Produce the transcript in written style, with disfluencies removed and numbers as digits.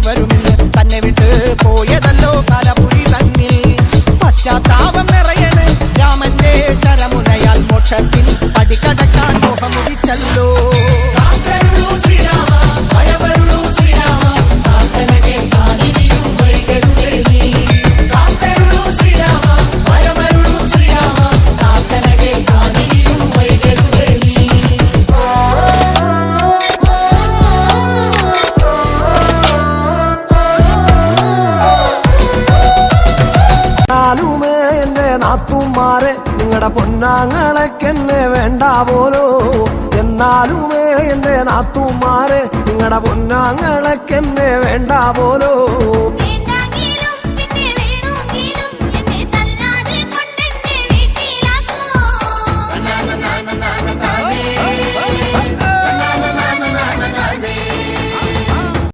വരുമെന്ന് തന്നെ വിട്ട് പോയതല്ലോ കാലപുരി തന്നിൽ പശ്ചാത്താപം നിറയണ് രാമന്റെ ശരമുനയാൽ മോക്ഷത്തിൻ പടികടക്കാൻ മോഹമുദിച്ചല്ലോ നാത്തുമാരെ നിങ്ങളുടെ പൊന്നാങ്ങളെക്കെന്നെ വേണ്ട പോലോ എന്നാലുമേ എന്റെ നാത്തുമാരെ നിങ്ങളുടെ പൊന്നാങ്ങളെക്കെന്നെ വേണ്ട പോലോ